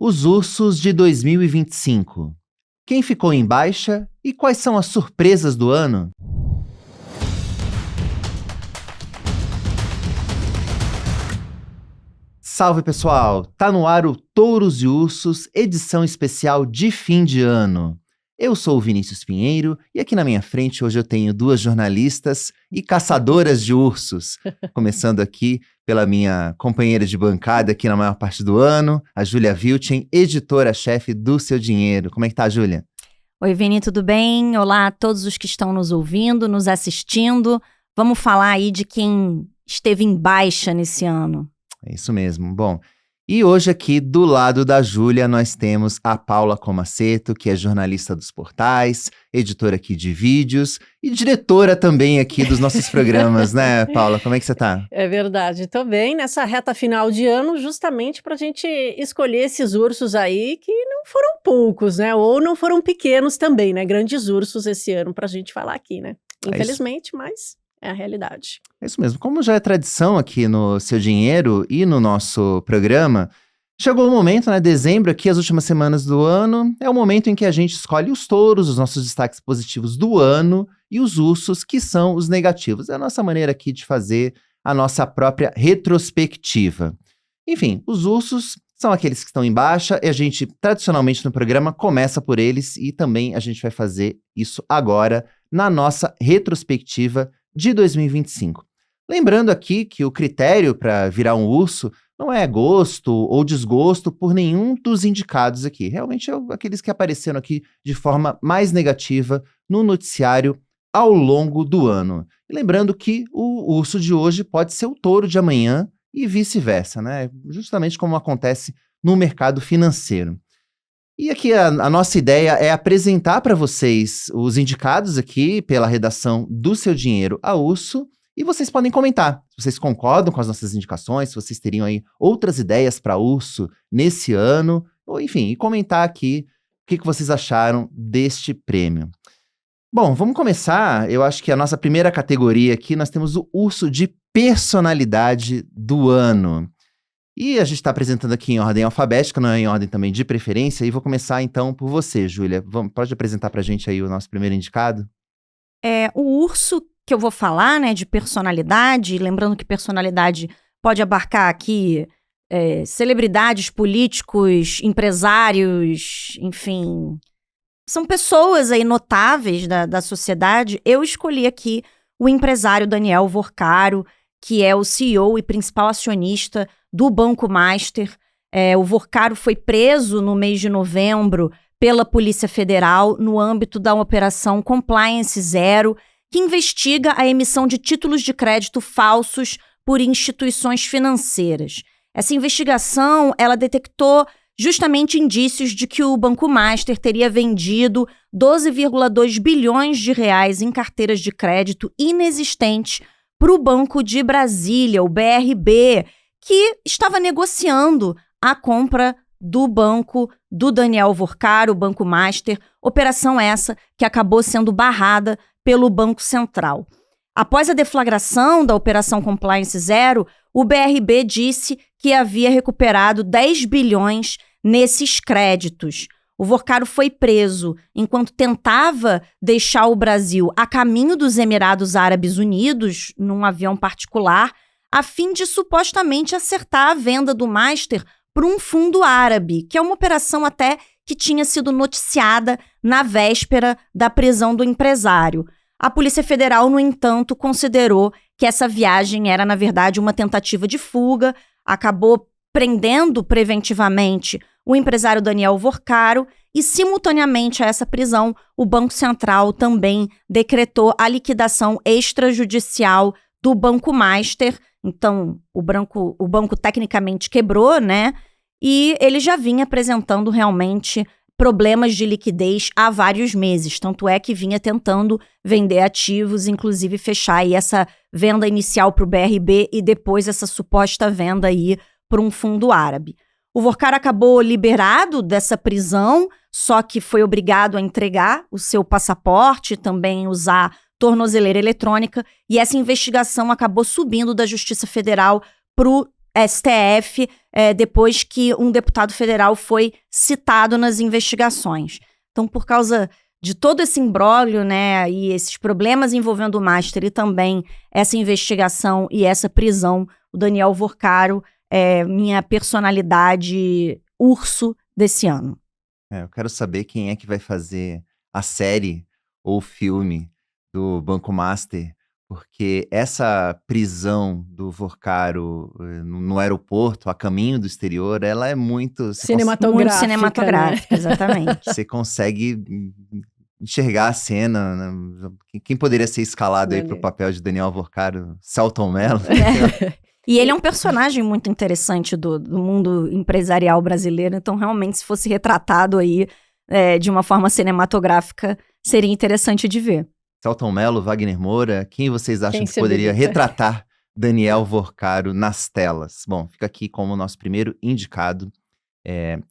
Os ursos de 2025. Quem ficou em baixa e quais são as surpresas do ano? Salve pessoal! Tá no ar o Touros e Ursos, edição especial de fim de ano. Eu sou o Vinícius Pinheiro e aqui na minha frente hoje eu tenho duas jornalistas e caçadoras de ursos. Começando aqui pela minha companheira de bancada aqui na maior parte do ano, a Júlia Vilchen, editora-chefe do Seu Dinheiro. Como é que tá, Júlia? Oi, Vini, tudo bem? Olá a todos os que estão nos ouvindo, nos assistindo. Vamos falar aí de quem esteve em baixa nesse ano. É isso mesmo. Bom, e hoje aqui do lado da Júlia nós temos a Paula Comaceto, que é jornalista dos portais, editora aqui de vídeos e diretora também aqui dos nossos programas, né, Paula? Como é que você tá? É verdade, tô bem nessa reta final de ano, justamente pra gente escolher esses ursos aí que não foram poucos, né? Ou não foram pequenos também, né? Grandes ursos esse ano pra gente falar aqui, né? Infelizmente, mas é a realidade. É isso mesmo. Como já é tradição aqui no Seu Dinheiro e no nosso programa, chegou o momento, né? Dezembro, aqui, as últimas semanas do ano, é o momento em que a gente escolhe os touros, os nossos destaques positivos do ano, e os ursos, que são os negativos. É a nossa maneira aqui de fazer a nossa própria retrospectiva. Enfim, os ursos são aqueles que estão em baixa, e a gente, tradicionalmente no programa, começa por eles, e também a gente vai fazer isso agora na nossa retrospectiva de 2025. Lembrando aqui que o critério para virar um urso não é gosto ou desgosto por nenhum dos indicados aqui. Realmente é aqueles que apareceram aqui de forma mais negativa no noticiário ao longo do ano. E lembrando que o urso de hoje pode ser o touro de amanhã e vice-versa, né? Justamente como acontece no mercado financeiro. E aqui a nossa ideia é apresentar para vocês os indicados aqui pela redação do Seu Dinheiro a Urso, e vocês podem comentar se vocês concordam com as nossas indicações, se vocês teriam aí outras ideias para Urso nesse ano, ou enfim, e comentar aqui o que vocês acharam deste prêmio. Bom, vamos começar. Eu acho que a nossa primeira categoria aqui, nós temos o Urso de Personalidade do Ano. E a gente está apresentando aqui em ordem alfabética, não é em ordem também de preferência, e vou começar então por você, Júlia. Pode apresentar para a gente aí o nosso primeiro indicado? O urso que eu vou falar, né, de personalidade, lembrando que personalidade pode abarcar aqui celebridades, políticos, empresários, enfim, são pessoas aí notáveis da sociedade. Eu escolhi aqui o empresário Daniel Vorcaro, que é o CEO e principal acionista do Banco Master. O Vorcaro foi preso no mês de novembro pela Polícia Federal no âmbito da Operação Compliance Zero, que investiga a emissão de títulos de crédito falsos por instituições financeiras. Essa investigação, ela detectou justamente indícios de que o Banco Master teria vendido 12,2 bilhões de reais em carteiras de crédito inexistentes para o Banco de Brasília, o BRB, que estava negociando a compra do banco do Daniel Vorcaro, o Banco Master, operação essa que acabou sendo barrada pelo Banco Central. Após a deflagração da Operação Compliance Zero, o BRB disse que havia recuperado 10 bilhões nesses créditos. O Vorcaro foi preso enquanto tentava deixar o Brasil a caminho dos Emirados Árabes Unidos, num avião particular, a fim de supostamente acertar a venda do Master para um fundo árabe, que é uma operação até que tinha sido noticiada na véspera da prisão do empresário. A Polícia Federal, no entanto, considerou que essa viagem era, na verdade, uma tentativa de fuga, acabou prendendo preventivamente o empresário Daniel Vorcaro e, simultaneamente a essa prisão, o Banco Central também decretou a liquidação extrajudicial do Banco Master. Então, o banco tecnicamente quebrou, né? E ele já vinha apresentando realmente problemas de liquidez há vários meses. Tanto é que vinha tentando vender ativos, inclusive fechar aí essa venda inicial para o BRB e depois essa suposta venda aí para um fundo árabe. O Vorcaro acabou liberado dessa prisão, só que foi obrigado a entregar o seu passaporte, também usar tornozeleira eletrônica, e essa investigação acabou subindo da Justiça Federal para o STF, depois que um deputado federal foi citado nas investigações. Então, por causa de todo esse imbróglio, né, e esses problemas envolvendo o Master e também essa investigação e essa prisão, o Daniel Vorcaro é minha personalidade urso desse ano. Eu quero saber quem é que vai fazer a série ou filme do Banco Master, porque essa prisão do Vorcaro no aeroporto, a caminho do exterior, ela é muito... Cinematográfica. Muito cinematográfica, exatamente. Você consegue enxergar a cena, né? Quem poderia ser escalado aí para o papel de Daniel Vorcaro? Selton Mello? E ele é um personagem muito interessante do mundo empresarial brasileiro, então realmente se fosse retratado aí de uma forma cinematográfica, seria interessante de ver. Selton Mello, Wagner Moura, quem vocês acham que poderia retratar Daniel Vorcaro nas telas? Bom, fica aqui como o nosso primeiro indicado,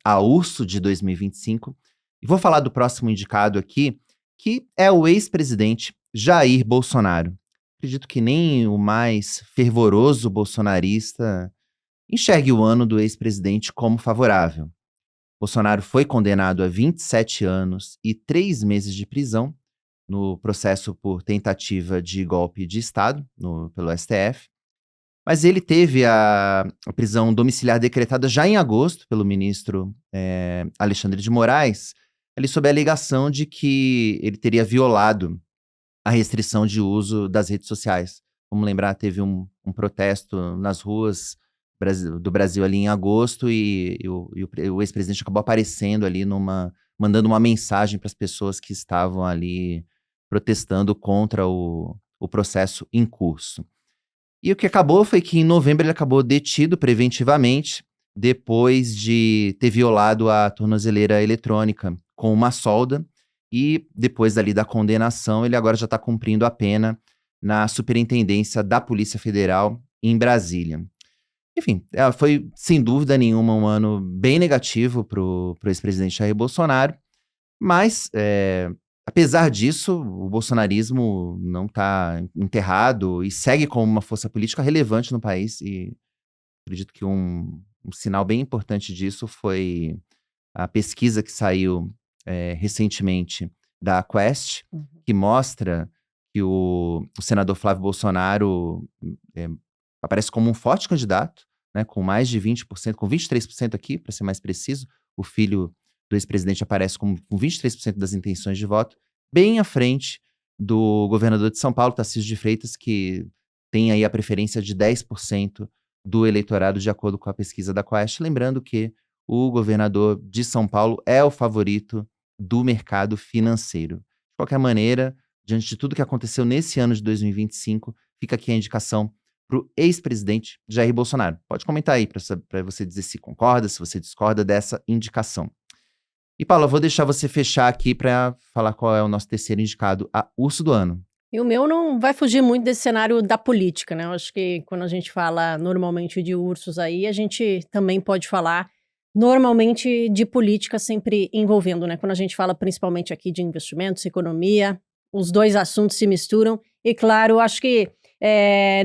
a Urso de 2025. E vou falar do próximo indicado aqui, que é o ex-presidente Jair Bolsonaro. Acredito que nem o mais fervoroso bolsonarista enxergue o ano do ex-presidente como favorável. Bolsonaro foi condenado a 27 anos e 3 meses de prisão no processo por tentativa de golpe de Estado pelo STF. Mas ele teve a prisão domiciliar decretada já em agosto pelo ministro Alexandre de Moraes, ali sob a alegação de que ele teria violado a restrição de uso das redes sociais. Vamos lembrar, teve um protesto nas ruas do Brasil ali em agosto e o ex-presidente acabou aparecendo ali mandando uma mensagem para as pessoas que estavam ali protestando contra o processo em curso. E o que acabou foi que em novembro ele acabou detido preventivamente depois de ter violado a tornozeleira eletrônica com uma solda. E depois ali da condenação, ele agora já está cumprindo a pena na Superintendência da Polícia Federal em Brasília. Enfim, foi sem dúvida nenhuma um ano bem negativo para o ex-presidente Jair Bolsonaro, mas apesar disso, o bolsonarismo não está enterrado e segue como uma força política relevante no país, e acredito que um sinal bem importante disso foi a pesquisa que saiu recentemente da Quest, que mostra que o senador Flávio Bolsonaro aparece como um forte candidato, né, com mais de 20%, com 23% aqui, para ser mais preciso. O filho do ex-presidente aparece com 23% das intenções de voto, bem à frente do governador de São Paulo, Tarcísio de Freitas, que tem aí a preferência de 10% do eleitorado, de acordo com a pesquisa da Quest. Lembrando que o governador de São Paulo é o favorito do mercado financeiro. De qualquer maneira, diante de tudo que aconteceu nesse ano de 2025, fica aqui a indicação para o ex-presidente Jair Bolsonaro. Pode comentar aí para você dizer se concorda, se você discorda dessa indicação. E, Paula, vou deixar você fechar aqui para falar qual é o nosso terceiro indicado, a Urso do Ano. E o meu não vai fugir muito desse cenário da política, né? Eu acho que quando a gente fala normalmente de ursos aí, a gente também pode falar normalmente de política sempre envolvendo, né? Quando a gente fala principalmente aqui de investimentos, economia, os dois assuntos se misturam. E claro, acho que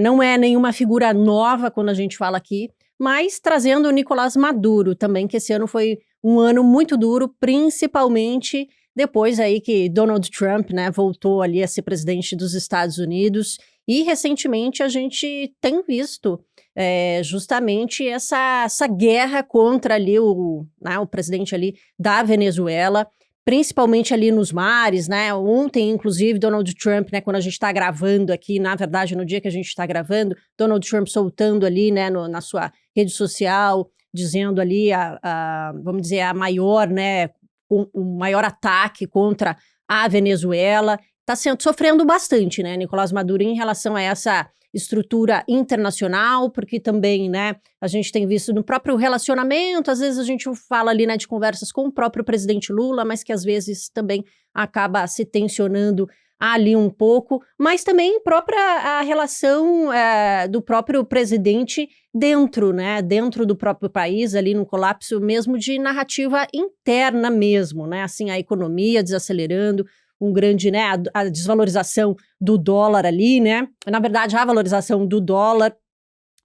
não é nenhuma figura nova quando a gente fala aqui, mas trazendo o Nicolás Maduro também, que esse ano foi um ano muito duro, principalmente depois aí que Donald Trump, né, voltou ali a ser presidente dos Estados Unidos. E recentemente a gente tem visto justamente essa guerra contra ali o presidente ali da Venezuela, principalmente ali nos mares, né? Ontem, inclusive, Donald Trump, né, quando a gente está gravando aqui, na verdade, no dia que a gente está gravando, Donald Trump soltando ali, né, na sua rede social, dizendo ali, vamos dizer, a maior, né, o maior ataque contra a Venezuela. Está sofrendo bastante, né, Nicolás Maduro, em relação a essa estrutura internacional, porque também, né, a gente tem visto no próprio relacionamento, às vezes a gente fala ali, né, de conversas com o próprio presidente Lula, mas que às vezes também acaba se tensionando ali um pouco, mas também a relação do próprio presidente dentro, né, dentro do próprio país, ali no colapso mesmo de narrativa interna mesmo, né, assim, a economia desacelerando, um grande, né, a desvalorização do dólar ali, né, na verdade a valorização do dólar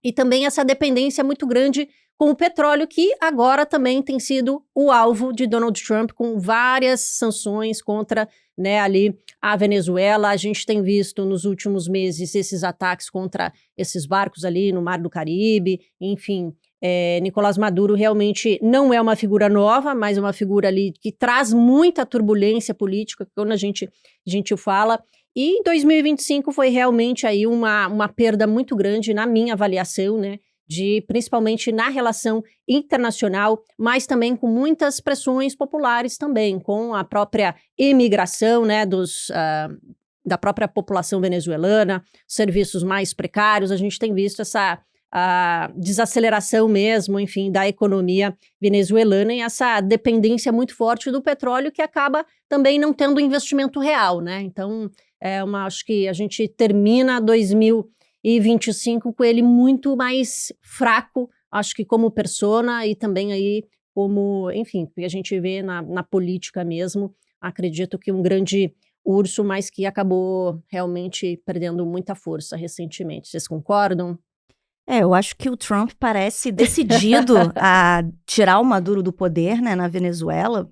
e também essa dependência muito grande com o petróleo, que agora também tem sido o alvo de Donald Trump, com várias sanções contra, né, ali a Venezuela. A gente tem visto nos últimos meses esses ataques contra esses barcos ali no Mar do Caribe, enfim. Nicolás Maduro realmente não é uma figura nova, mas é uma figura ali que traz muita turbulência política, quando a gente fala. E em 2025 foi realmente aí uma perda muito grande, na minha avaliação, né? Principalmente na relação internacional, mas também com muitas pressões populares também, com a própria imigração, né, da própria população venezuelana, serviços mais precários. A gente tem visto essa desaceleração mesmo, enfim, da economia venezuelana e essa dependência muito forte do petróleo, que acaba também não tendo investimento real, né? Então, acho que a gente termina 2025 com ele muito mais fraco, acho que como persona e também aí como, enfim, que a gente vê na política mesmo. Acredito que um grande urso, mas que acabou realmente perdendo muita força recentemente. Vocês concordam? Eu acho que o Trump parece decidido a tirar o Maduro do poder, né, na Venezuela.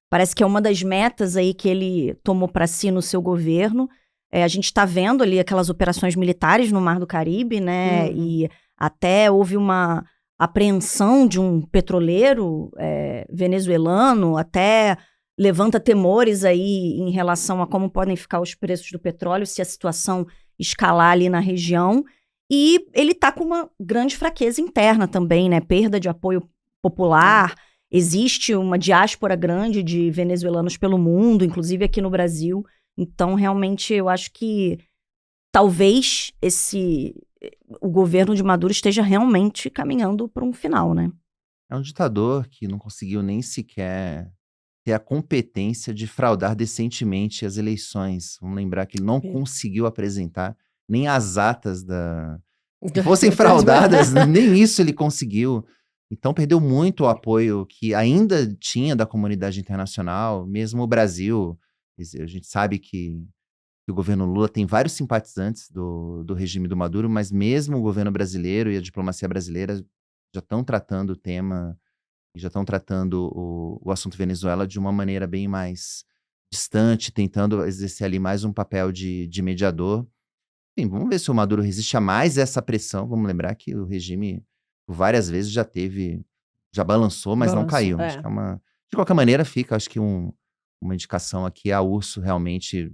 Parece que é uma das metas aí que ele tomou para si no seu governo. A gente está vendo ali aquelas operações militares no Mar do Caribe, né? E até houve uma apreensão de um petroleiro venezuelano, até levanta temores aí em relação a como podem ficar os preços do petróleo se a situação escalar ali na região. E ele está com uma grande fraqueza interna também, né? Perda de apoio popular. Existe uma diáspora grande de venezuelanos pelo mundo, inclusive aqui no Brasil. Então, realmente, eu acho que talvez o governo de Maduro esteja realmente caminhando para um final, né? É um ditador que não conseguiu nem sequer ter a competência de fraudar decentemente as eleições. Vamos lembrar que ele não conseguiu apresentar nem as atas que fossem fraudadas, nem isso ele conseguiu. Então perdeu muito o apoio que ainda tinha da comunidade internacional, mesmo o Brasil. A gente sabe que o governo Lula tem vários simpatizantes do regime do Maduro, mas mesmo o governo brasileiro e a diplomacia brasileira já estão tratando o tema, já estão tratando o assunto Venezuela de uma maneira bem mais distante, tentando exercer ali mais um papel de mediador. Enfim, vamos ver se o Maduro resiste a mais essa pressão. Vamos lembrar que o regime, várias vezes, já balançou, mas não caiu. Acho que de qualquer maneira, fica, acho que uma indicação aqui a urso, realmente,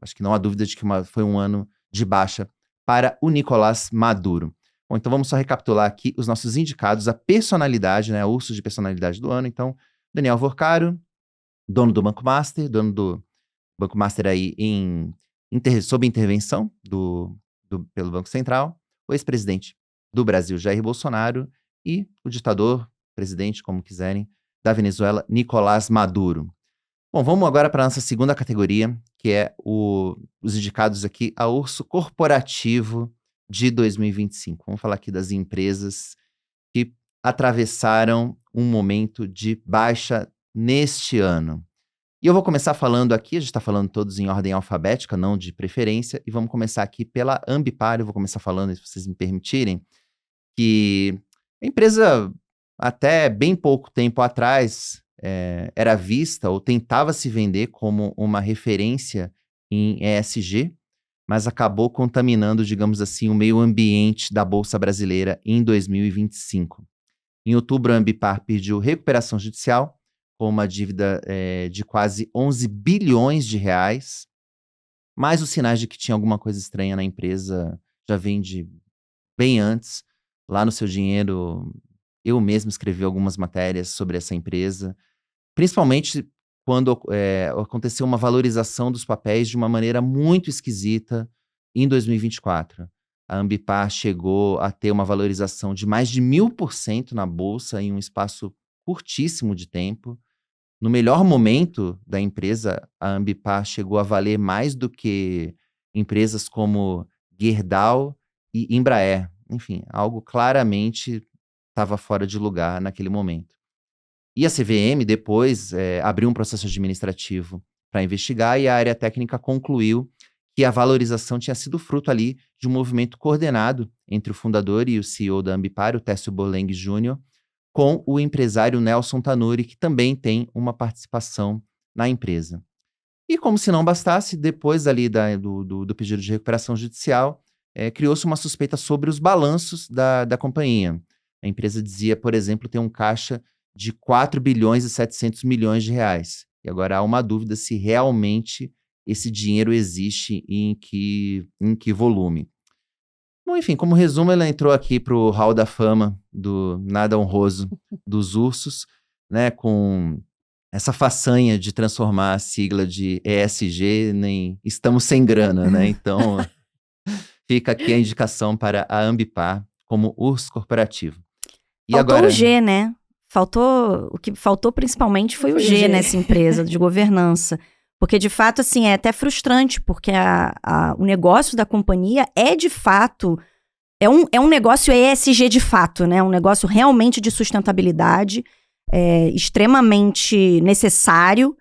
acho que não há dúvida de que foi um ano de baixa para o Nicolás Maduro. Bom, então vamos só recapitular aqui os nossos indicados, a personalidade, né, a urso de personalidade do ano. Então, Daniel Vorcaro, dono do Banco Master, dono do Banco Master aí sob intervenção pelo Banco Central, o ex-presidente do Brasil, Jair Bolsonaro, e o ditador, presidente, como quiserem, da Venezuela, Nicolás Maduro. Bom, vamos agora para a nossa segunda categoria, que é os indicados aqui a urso corporativo de 2025. Vamos falar aqui das empresas que atravessaram um momento de baixa neste ano. E eu vou começar falando aqui, a gente está falando todos em ordem alfabética, não de preferência, e vamos começar aqui pela Ambipar. Eu vou começar falando, se vocês me permitirem, que a empresa, até bem pouco tempo atrás, era vista ou tentava se vender como uma referência em ESG, mas acabou contaminando, digamos assim, o meio ambiente da Bolsa Brasileira em 2025. Em outubro, a Ambipar pediu recuperação judicial, com uma dívida de quase 11 bilhões de reais, mas os sinais de que tinha alguma coisa estranha na empresa já vem de bem antes. Lá no Seu Dinheiro, eu mesmo escrevi algumas matérias sobre essa empresa, principalmente quando aconteceu uma valorização dos papéis de uma maneira muito esquisita em 2024. A Ambipar chegou a ter uma valorização de mais de 1000% na Bolsa em um espaço curtíssimo de tempo. No melhor momento da empresa, a Ambipar chegou a valer mais do que empresas como Gerdau e Embraer. Enfim, algo claramente estava fora de lugar naquele momento. E a CVM depois abriu um processo administrativo para investigar, e a área técnica concluiu que a valorização tinha sido fruto ali de um movimento coordenado entre o fundador e o CEO da Ambipar, o Técio Borleng Jr., com o empresário Nelson Tanuri, que também tem uma participação na empresa. E como se não bastasse, depois ali do pedido de recuperação judicial, criou-se uma suspeita sobre os balanços da companhia. A empresa dizia, por exemplo, ter um caixa de 4 bilhões e 700 milhões de reais. E agora há uma dúvida se realmente esse dinheiro existe e em que volume. Bom, enfim, como resumo, ela entrou aqui para o Hall da Fama do nada honroso dos ursos, né, com essa façanha de transformar a sigla de ESG em estamos sem grana, né? Então, fica aqui a indicação para a Ambipar como urso corporativo. E Faltou agora... o G, né? O que faltou principalmente foi o G nessa empresa de governança. Porque, de fato, assim, é até frustrante, porque o negócio da companhia é, de fato, é um negócio ESG de fato, né? Um negócio realmente de sustentabilidade, extremamente necessário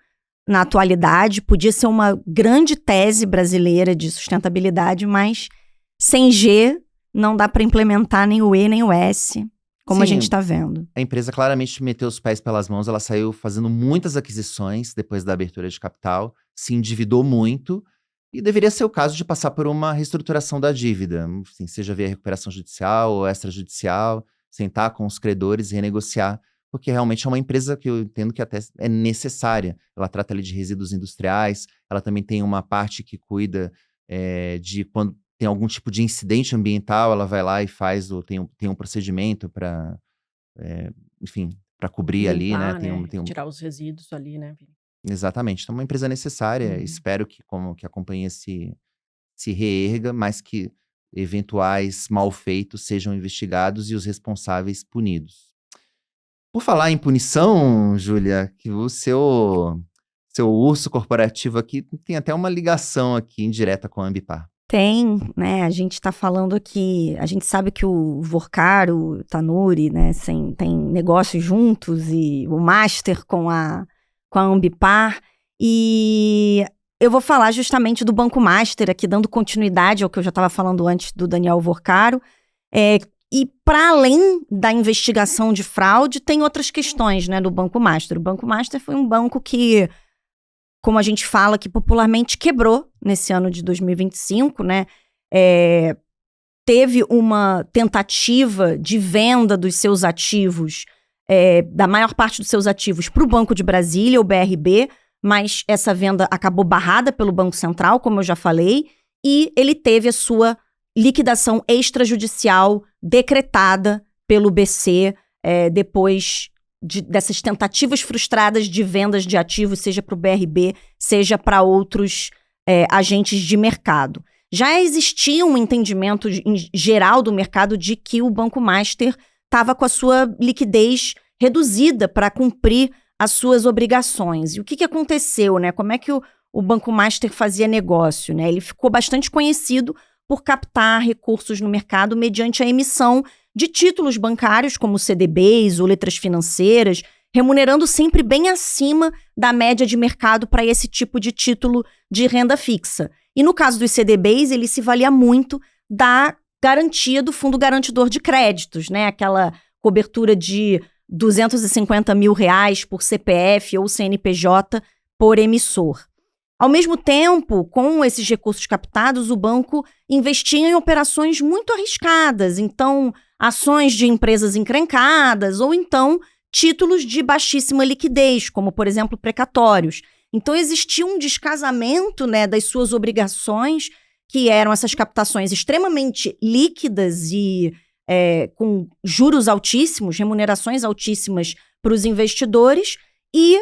na atualidade. Podia ser uma grande tese brasileira de sustentabilidade, mas sem G não dá para implementar nem o E nem o S, como a gente está vendo. A empresa claramente meteu os pés pelas mãos, ela saiu fazendo muitas aquisições depois da abertura de capital, se endividou muito e deveria ser o caso de passar por uma reestruturação da dívida, assim, seja via recuperação judicial ou extrajudicial, sentar com os credores e renegociar, porque realmente é uma empresa que eu entendo que até é necessária. Ela trata ali de resíduos industriais, ela também tem uma parte que cuida de quando tem algum tipo de incidente ambiental, ela vai lá e tem um procedimento para, enfim, para cobrir ali, né? Tirar os resíduos ali, né? Exatamente. Então, é uma empresa necessária. Espero que a companhia se reerga, mas que eventuais malfeitos sejam investigados e os responsáveis punidos. Por falar em punição, Júlia, que o seu urso corporativo aqui tem até uma ligação aqui indireta com a Ambipar. Tem, né? A gente está falando aqui, a gente sabe que o Vorcar, o Tanuri, né, tem negócios juntos e o Master com a Ambipar. E eu vou falar justamente do Banco Master aqui, dando continuidade ao que eu já estava falando antes do Daniel Vorcaro. E para além da investigação de fraude, tem outras questões, né, do Banco Master. O Banco Master foi um banco que, como a gente fala aqui popularmente, quebrou nesse ano de 2025, né? Teve uma tentativa de venda dos seus ativos, da maior parte dos seus ativos, para o Banco de Brasília, o BRB, mas essa venda acabou barrada pelo Banco Central, como eu já falei, e ele teve a sua liquidação extrajudicial decretada pelo BC depois dessas tentativas frustradas de vendas de ativos, seja para o BRB, seja para outros agentes de mercado. Já existia um entendimento geral do mercado de que o Banco Master estava com a sua liquidez reduzida para cumprir as suas obrigações. E o que aconteceu, né? Como é que o Banco Master fazia negócio, né? Ele ficou bastante conhecido por captar recursos no mercado mediante a emissão de títulos bancários, como CDBs ou letras financeiras, remunerando sempre bem acima da média de mercado para esse tipo de título de renda fixa. E no caso dos CDBs, ele se valia muito da garantia do Fundo Garantidor de Créditos, né? Aquela cobertura de R$250 mil por CPF ou CNPJ por emissor. Ao mesmo tempo, com esses recursos captados, o banco investia em operações muito arriscadas, então ações de empresas encrencadas ou então títulos de baixíssima liquidez, como, por exemplo, precatórios. Então existia um descasamento, né, das suas obrigações, que eram essas captações extremamente líquidas e com juros altíssimos, remunerações altíssimas para os investidores, e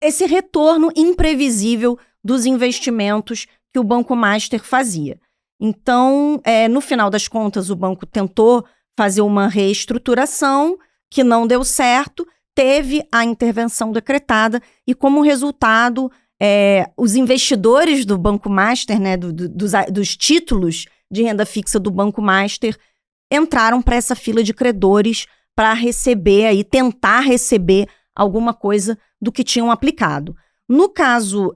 esse retorno imprevisível dos investimentos que o Banco Master fazia. Então, no final das contas, o banco tentou fazer uma reestruturação que não deu certo, teve a intervenção decretada e, como resultado, os investidores do Banco Master, né, dos títulos de renda fixa do Banco Master, entraram para essa fila de credores para receber, tentar receber alguma coisa do que tinham aplicado. No caso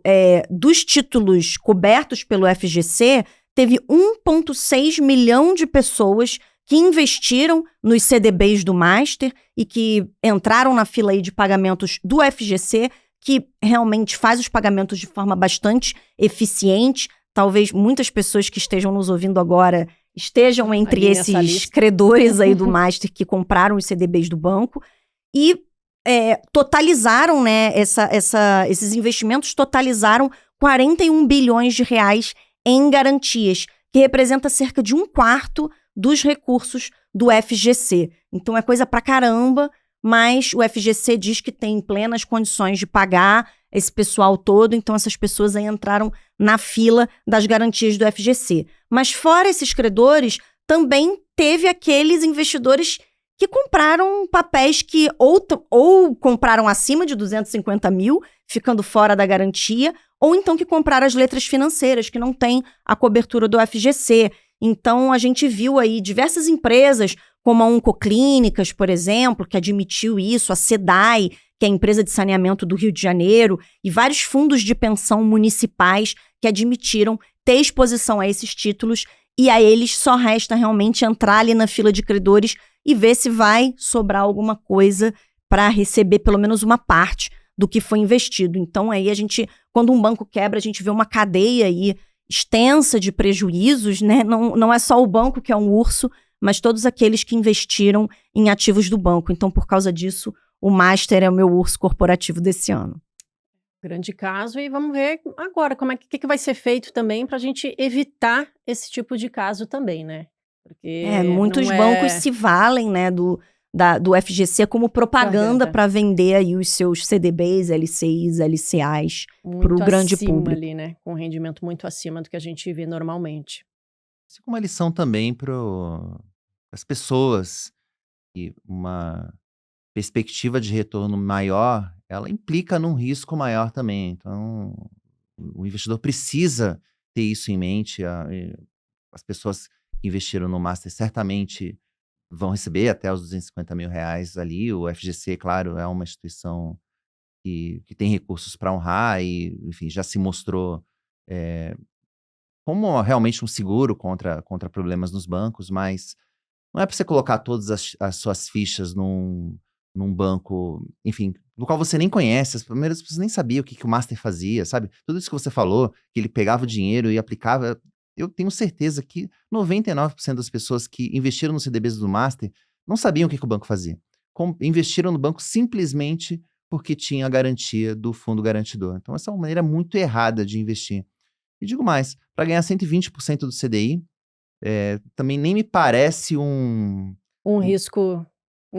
dos títulos cobertos pelo FGC, teve 1,6 milhão de pessoas que investiram nos CDBs do Master e que entraram na fila aí de pagamentos do FGC, que realmente faz os pagamentos de forma bastante eficiente. Talvez muitas pessoas que estejam nos ouvindo agora estejam entre esses credores aí do Master que compraram os CDBs do banco e totalizaram, né, esses investimentos totalizaram 41 bilhões de reais em garantias, que representa cerca de 1/4 dos recursos do FGC. Então é coisa pra caramba, mas o FGC diz que tem plenas condições de pagar esse pessoal todo, então essas pessoas aí entraram na fila das garantias do FGC. Mas fora esses credores, também teve aqueles investidores que compraram papéis que ou compraram acima de 250 mil, ficando fora da garantia, ou então que compraram as letras financeiras, que não tem a cobertura do FGC. Então, a gente viu aí diversas empresas, como a Oncoclínicas, por exemplo, que admitiu isso, a SEDAI, que é a empresa de saneamento do Rio de Janeiro, e vários fundos de pensão municipais que admitiram ter exposição a esses títulos, e a eles só resta realmente entrar ali na fila de credores e ver se vai sobrar alguma coisa para receber pelo menos uma parte do que foi investido. Então, aí quando um banco quebra, a gente vê uma cadeia aí extensa de prejuízos, né? Não é só o banco que é um urso, mas todos aqueles que investiram em ativos do banco. Então, por causa disso, o Master é o meu urso corporativo desse ano. Grande caso, e vamos ver agora como que vai ser feito também para a gente evitar esse tipo de caso também, né? Porque muitos bancos se valem, né, do FGC como propaganda para vender aí os seus CDBs, LCIs, LCAs para o grande público. Ali, né? Com rendimento muito acima do que a gente vê normalmente. Isso é uma lição também para as pessoas, e uma perspectiva de retorno maior, ela implica num risco maior também. Então, o investidor precisa ter isso em mente. As pessoas que investiram no Master certamente vão receber até os 250 mil reais ali. O FGC, claro, é uma instituição que tem recursos para honrar e, enfim, já se mostrou como realmente um seguro contra problemas nos bancos, mas não é para você colocar todas as suas fichas num banco, enfim, no qual você nem conhece. As primeiras pessoas nem sabiam o que o Master fazia, sabe? Tudo isso que você falou, que ele pegava o dinheiro e aplicava. Eu tenho certeza que 99% das pessoas que investiram nos CDBs do Master não sabiam o que o banco fazia. Investiram no banco simplesmente porque tinha a garantia do fundo garantidor. Então, essa é uma maneira muito errada de investir. E digo mais, para ganhar 120% do CDI, também nem me parece um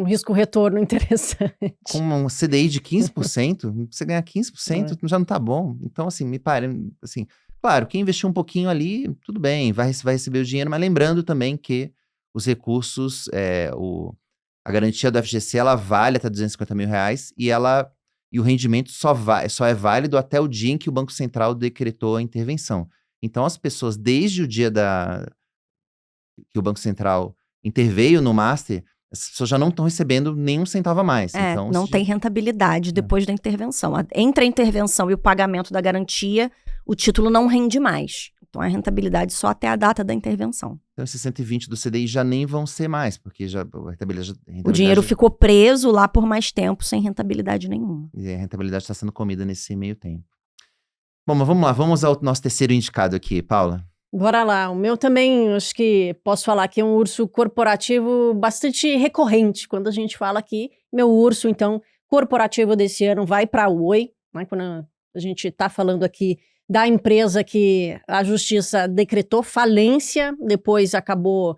risco-retorno interessante. Com um CDI de 15%, você ganhar 15% já não tá bom. Então, assim, me parece, assim, claro, quem investiu um pouquinho ali, tudo bem, vai receber o dinheiro, mas lembrando também que os recursos, a garantia do FGC, ela vale até 250 mil reais e o rendimento só é válido até o dia em que o Banco Central decretou a intervenção. Então, as pessoas, desde o dia que o Banco Central interveio no Master, as pessoas já não estão recebendo nenhum centavo a mais. Então, não tem rentabilidade depois da intervenção. Entre a intervenção e o pagamento da garantia, o título não rende mais. Então, é rentabilidade só até a data da intervenção. Então, esses 120 do CDI já nem vão ser mais, porque a rentabilidade... O dinheiro ficou preso lá por mais tempo, sem rentabilidade nenhuma. E a rentabilidade está sendo comida nesse meio tempo. Bom, mas vamos lá, vamos ao nosso terceiro indicado aqui, Paula. Bora lá, o meu também, acho que posso falar que é um urso corporativo bastante recorrente. Quando a gente fala aqui, meu urso, então, corporativo desse ano vai para a Oi, né? Quando a gente está falando aqui da empresa que a justiça decretou falência, depois acabou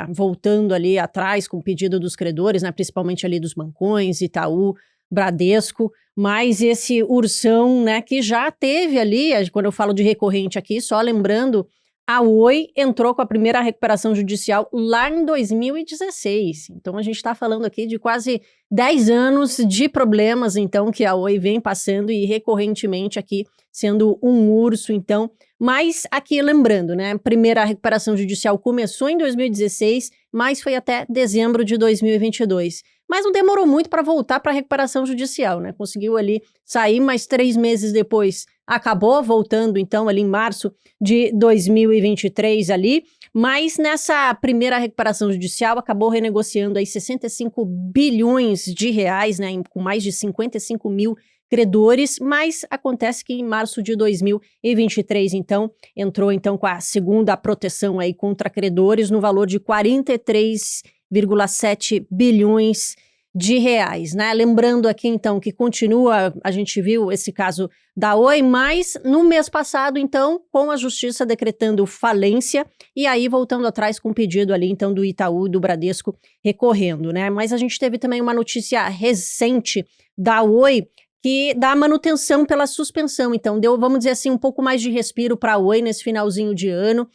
voltando ali atrás com o pedido dos credores, né? Principalmente ali dos bancões, Itaú, Bradesco, mas esse ursão, né, que já teve ali, quando eu falo de recorrente aqui, só lembrando, a Oi entrou com a primeira recuperação judicial lá em 2016. Então, a gente está falando aqui de quase 10 anos de problemas, então, que a Oi vem passando e recorrentemente aqui sendo um urso, então. Mas aqui lembrando, né, a primeira recuperação judicial começou em 2016, mas foi até dezembro de 2022. mas não demorou muito para voltar para a recuperação judicial, né? Conseguiu ali sair, mas 3 meses depois acabou voltando, então, ali em março de 2023 ali, mas nessa primeira recuperação judicial acabou renegociando aí 65 bilhões de reais, né, com mais de 55 mil credores, mas acontece que em março de 2023, então, entrou então com a segunda proteção aí contra credores no valor de 43,7 bilhões de reais, né? Lembrando aqui, então, que continua, a gente viu esse caso da Oi, mas no mês passado, então, com a justiça decretando falência e aí voltando atrás com o pedido ali, então, do Itaú e do Bradesco recorrendo, né? Mas a gente teve também uma notícia recente da Oi, que dá manutenção pela suspensão, então deu, vamos dizer assim, um pouco mais de respiro para a Oi nesse finalzinho de ano,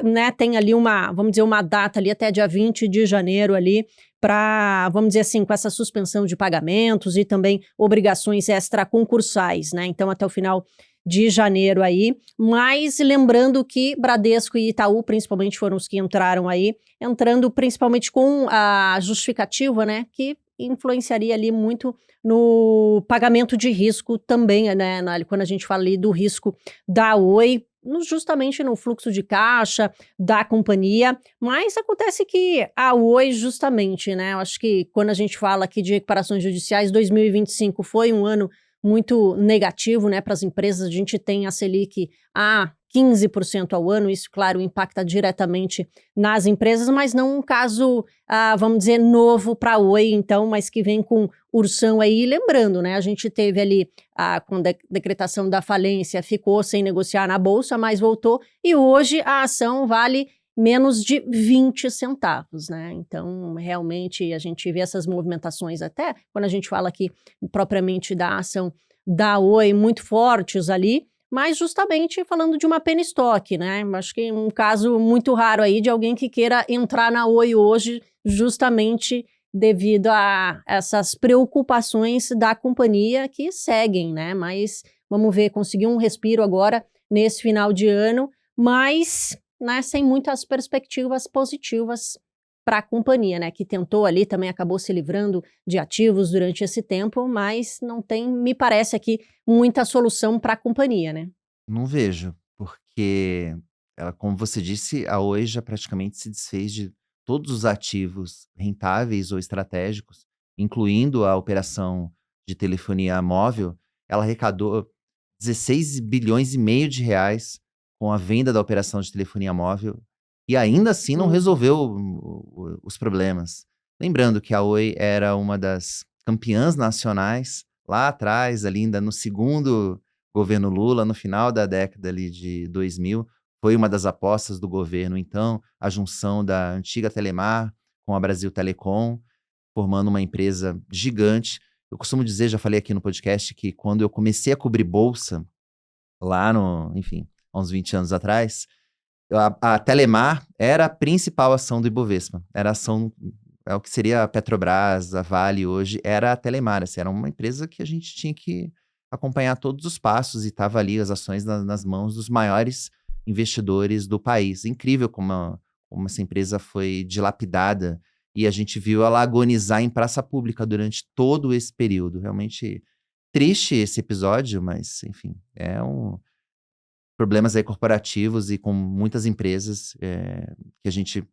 né, tem ali vamos dizer, uma data ali até dia 20 de janeiro ali, para, vamos dizer assim, com essa suspensão de pagamentos e também obrigações extraconcursais, né, então até o final de janeiro aí, mas lembrando que Bradesco e Itaú, principalmente, foram os que entraram aí, entrando principalmente com a justificativa, né, que influenciaria ali muito no pagamento de risco também, né, quando a gente fala ali do risco da Oi, justamente no fluxo de caixa da companhia, mas acontece que a Oi justamente, né, eu acho que quando a gente fala aqui de recuperações judiciais, 2025 foi um ano muito negativo, né, para as empresas. A gente tem a Selic a 15% ao ano, isso, claro, impacta diretamente nas empresas, mas não um caso, vamos dizer, novo para a Oi, então, mas que vem com ursão aí. Lembrando, né, a gente teve ali, com a decretação da falência, ficou sem negociar na Bolsa, mas voltou, e hoje a ação vale menos de 20 centavos, né? Então, realmente, a gente vê essas movimentações até, quando a gente fala aqui propriamente da ação da Oi, muito fortes ali, mas justamente falando de uma penny stock, né? Acho que um caso muito raro aí de alguém que queira entrar na Oi hoje, justamente devido a essas preocupações da companhia que seguem, né? Mas vamos ver, conseguiu um respiro agora nesse final de ano, mas, né, sem muitas perspectivas positivas para a companhia, né, que tentou ali, também acabou se livrando de ativos durante esse tempo, mas não tem, me parece aqui, muita solução para a companhia, né? Não vejo, porque ela, como você disse, a Oi já praticamente se desfez de todos os ativos rentáveis ou estratégicos, incluindo a operação de telefonia móvel. Ela arrecadou 16 bilhões e meio de reais com a venda da operação de telefonia móvel e ainda assim não resolveu os problemas. Lembrando que a Oi era uma das campeãs nacionais lá atrás, ali ainda no segundo governo Lula, no final da década ali de 2000, foi uma das apostas do governo. Então, a junção da antiga Telemar com a Brasil Telecom, formando uma empresa gigante. Eu costumo dizer, já falei aqui no podcast, que quando eu comecei a cobrir bolsa, lá enfim, há uns 20 anos atrás, a Telemar era a principal ação do Ibovespa. Era a ação, é o que seria a Petrobras, a Vale hoje, era a Telemar. Assim, era uma empresa que a gente tinha que acompanhar todos os passos e estava ali as ações nas mãos dos maiores investidores do país. Incrível como essa empresa foi dilapidada e a gente viu ela agonizar em praça pública durante todo esse período. Realmente triste esse episódio, mas, enfim, problemas aí corporativos e com muitas empresas que a gente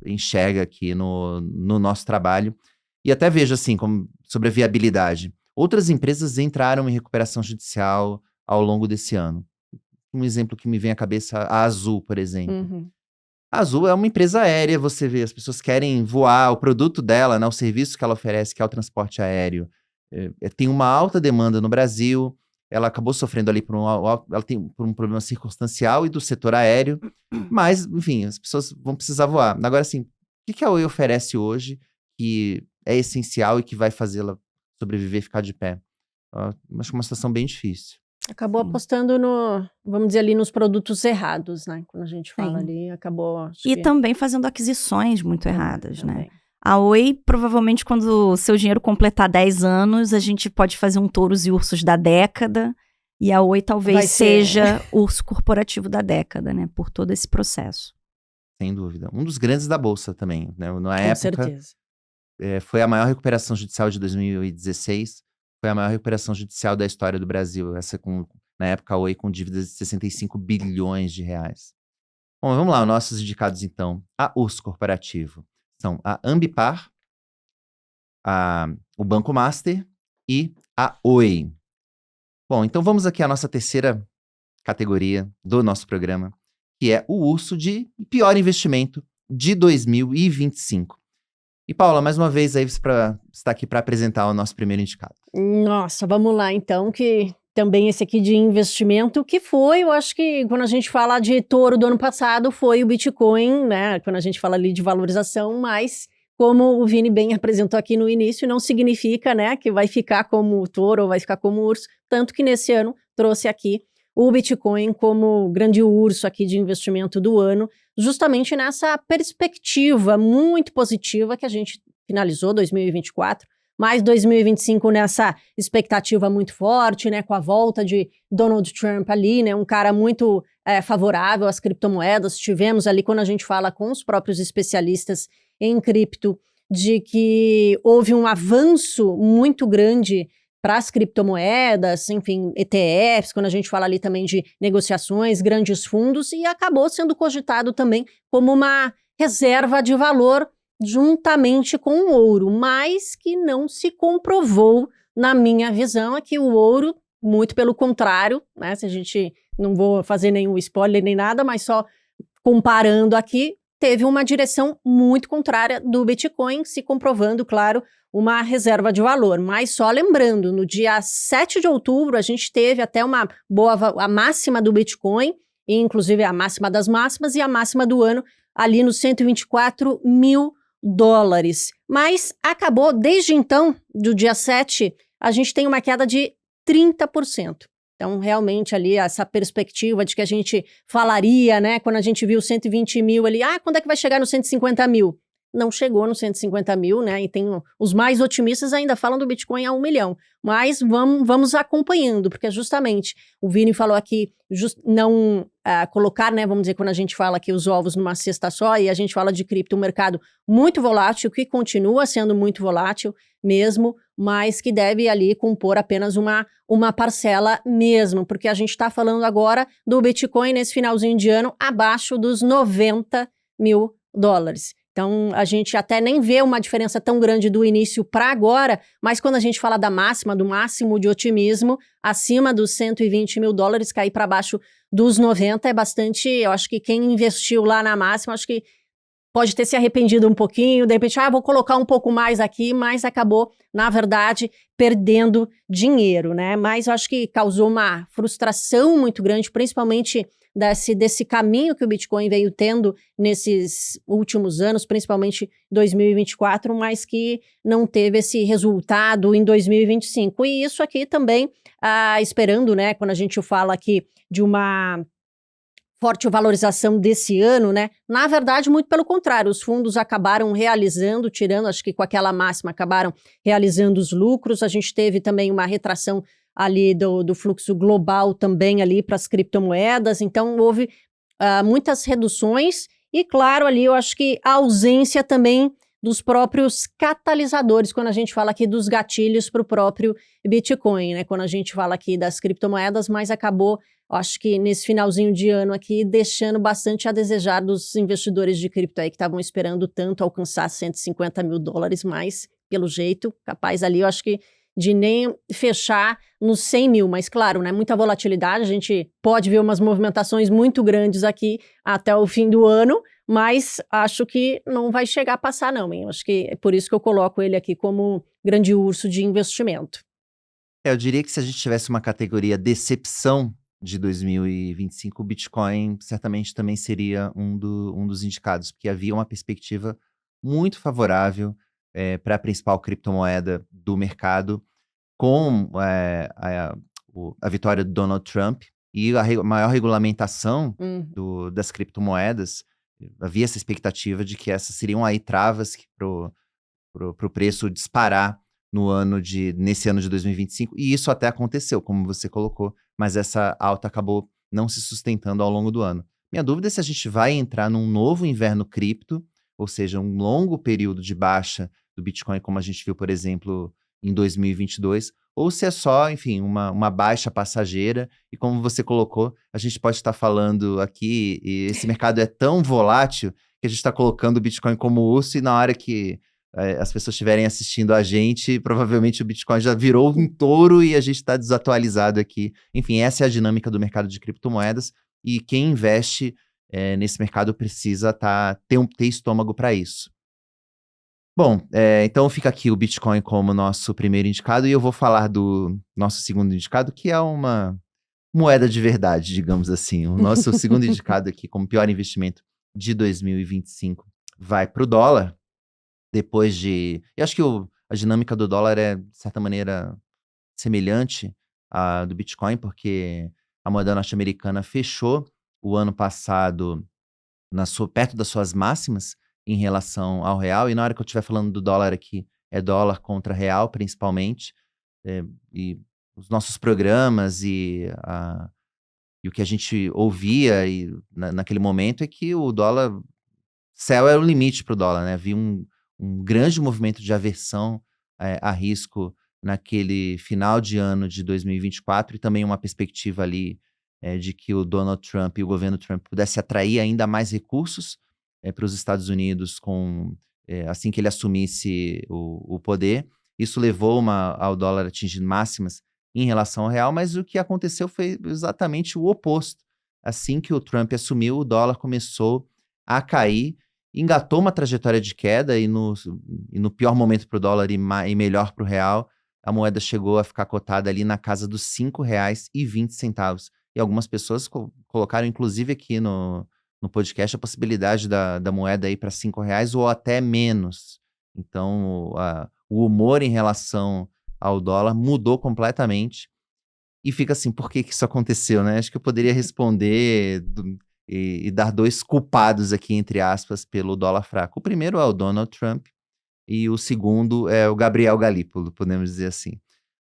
enxerga aqui no nosso trabalho. E até vejo, assim, sobre a viabilidade. Outras empresas entraram em recuperação judicial ao longo desse ano. Um exemplo que me vem à cabeça, a Azul, por exemplo. A Azul é uma empresa aérea, você vê, as pessoas querem voar, o produto dela, né, o serviço que ela oferece, que é o transporte aéreo, tem uma alta demanda no Brasil, ela acabou sofrendo ali por um problema circunstancial e do setor aéreo, mas, enfim, as pessoas vão precisar voar. Agora, assim, o que a Oi oferece hoje que é essencial e que vai fazê-la sobreviver e ficar de pé? Acho que é uma situação bem difícil. Acabou apostando vamos dizer ali, nos produtos errados, né? Quando a gente fala ali, acabou... Também fazendo aquisições muito erradas, também. Né? A Oi, provavelmente, quando o seu dinheiro completar 10 anos, a gente pode fazer um touros e ursos da década, e a Oi talvez seja o urso corporativo da década, né? Por todo esse processo. Sem dúvida. Um dos grandes da Bolsa também, né? Na Com época, certeza. foi a maior recuperação judicial de 2016, foi a maior recuperação judicial da história do Brasil, essa na época a Oi com dívidas de 65 bilhões de reais. Bom, vamos lá, os nossos indicados então, a Urso Corporativo, são a Ambipar, o Banco Master e a Oi. Bom, então vamos aqui à nossa terceira categoria do nosso programa, que é o urso de pior investimento de 2025. E Paula, mais uma vez aí você está aqui para apresentar o nosso primeiro indicado. Nossa, vamos lá então, que também esse aqui de investimento, que foi, eu acho que quando a gente fala de touro do ano passado, foi o Bitcoin, né? Quando a gente fala ali de valorização, mas como o Vini bem apresentou aqui no início, não significa, né, que vai ficar como touro ou vai ficar como urso, tanto que nesse ano trouxe aqui o Bitcoin como grande urso aqui de investimento do ano, justamente nessa perspectiva muito positiva que a gente finalizou 2024, mas 2025 nessa expectativa muito forte, né, com a volta de Donald Trump ali, né, um cara muito favorável às criptomoedas. Tivemos ali, quando a gente fala com os próprios especialistas em cripto, de que houve um avanço muito grande para as criptomoedas, enfim, ETFs, quando a gente fala ali também de negociações, grandes fundos, e acabou sendo cogitado também como uma reserva de valor juntamente com o ouro, mas que não se comprovou, na minha visão, é que o ouro, muito pelo contrário, né, se a gente, não vou fazer nenhum spoiler nem nada, mas só comparando aqui, teve uma direção muito contrária do Bitcoin, se comprovando, claro, uma reserva de valor. Mas só lembrando, no dia 7 de outubro, a gente teve até uma boa, a máxima do Bitcoin, inclusive a máxima das máximas e a máxima do ano, ali nos 124 mil dólares. Mas acabou, desde então, do dia 7, a gente tem uma queda de 30%. Então, realmente, ali, essa perspectiva de que a gente falaria, né, quando a gente viu 120 mil ali, quando é que vai chegar no 150 mil? Não chegou no 150 mil, né, e tem os mais otimistas ainda falam do Bitcoin a 1 milhão, mas vamos acompanhando, porque justamente, o Vini falou aqui, não colocar, né, vamos dizer, quando a gente fala aqui os ovos numa cesta só, e a gente fala de cripto, um mercado muito volátil, que continua sendo muito volátil mesmo, mas que deve ali compor apenas uma parcela mesmo, porque a gente está falando agora do Bitcoin nesse finalzinho de ano abaixo dos 90 mil dólares. Então, a gente até nem vê uma diferença tão grande do início para agora, mas quando a gente fala da máxima, do máximo de otimismo, acima dos 120 mil dólares, cair para baixo dos 90 é bastante, eu acho que quem investiu lá na máxima, acho que pode ter se arrependido um pouquinho, de repente, vou colocar um pouco mais aqui, mas acabou, na verdade, perdendo dinheiro, né? Mas eu acho que causou uma frustração muito grande, principalmente desse caminho que o Bitcoin veio tendo nesses últimos anos, principalmente 2024, mas que não teve esse resultado em 2025. E isso aqui também, esperando, né, quando a gente fala aqui de uma forte valorização desse ano, né? Na verdade, muito pelo contrário, os fundos acabaram realizando, tirando, acho que com aquela máxima, acabaram realizando os lucros. A gente teve também uma retração ali do fluxo global também ali para as criptomoedas, então houve muitas reduções e, claro, ali eu acho que a ausência também dos próprios catalisadores, quando a gente fala aqui dos gatilhos para o próprio Bitcoin, né? Quando a gente fala aqui das criptomoedas, mas acabou, acho que nesse finalzinho de ano aqui, deixando bastante a desejar dos investidores de cripto aí que estavam esperando tanto alcançar 150 mil dólares, mas pelo jeito, capaz ali, eu acho que de nem fechar nos 100 mil, mas claro, né, muita volatilidade, a gente pode ver umas movimentações muito grandes aqui até o fim do ano, mas acho que não vai chegar a passar não, hein? Acho que é por isso que eu coloco ele aqui como grande urso de investimento. Eu diria que se a gente tivesse uma categoria decepção de 2025, o Bitcoin certamente também seria um dos indicados, porque havia uma perspectiva muito favorável para a principal criptomoeda do mercado, com a vitória do Donald Trump e a maior regulamentação das criptomoedas. Havia essa expectativa de que essas seriam aí travas para o preço disparar nesse ano de 2025, e isso até aconteceu, como você colocou, mas essa alta acabou não se sustentando ao longo do ano. Minha dúvida é se a gente vai entrar num novo inverno cripto, ou seja, um longo período de baixa do Bitcoin, como a gente viu, por exemplo, em 2022, ou se é só, enfim, uma baixa passageira. E como você colocou, a gente pode estar falando aqui, e esse mercado é tão volátil que a gente está colocando o Bitcoin como urso, e na hora que as pessoas estiverem assistindo a gente, provavelmente o Bitcoin já virou um touro e a gente está desatualizado aqui. Enfim, essa é a dinâmica do mercado de criptomoedas, e quem investe nesse mercado precisa ter estômago para isso. Bom, então fica aqui o Bitcoin como nosso primeiro indicado, e eu vou falar do nosso segundo indicado, que é uma moeda de verdade, digamos assim. O nosso segundo indicado aqui como pior investimento de 2025 vai para o dólar, depois de... Eu acho que a dinâmica do dólar é, de certa maneira, semelhante à do Bitcoin, porque a moeda norte-americana fechou o ano passado perto das suas máximas em relação ao real, e na hora que eu estiver falando do dólar aqui, é dólar contra real, principalmente, e os nossos programas e o que a gente ouvia naquele momento é que o dólar, céu é o limite para o dólar, né? Havia um grande movimento de aversão a risco naquele final de ano de 2024, e também uma perspectiva ali de que o Donald Trump e o governo Trump pudesse atrair ainda mais recursos para os Estados Unidos assim que ele assumisse o poder. Isso levou ao dólar atingir máximas em relação ao real, mas o que aconteceu foi exatamente o oposto. Assim que o Trump assumiu, o dólar começou a cair, engatou uma trajetória de queda, e no pior momento para o dólar e melhor para o real, a moeda chegou a ficar cotada ali na casa dos R$ 5,20. E algumas pessoas colocaram, inclusive aqui no podcast, a possibilidade da moeda ir para R$ 5,00 ou até menos. Então, o humor em relação ao dólar mudou completamente. E fica assim, por que isso aconteceu, né? Acho que eu poderia responder e dar dois culpados aqui, entre aspas, pelo dólar fraco. O primeiro é o Donald Trump e o segundo é o Gabriel Galípolo, podemos dizer assim.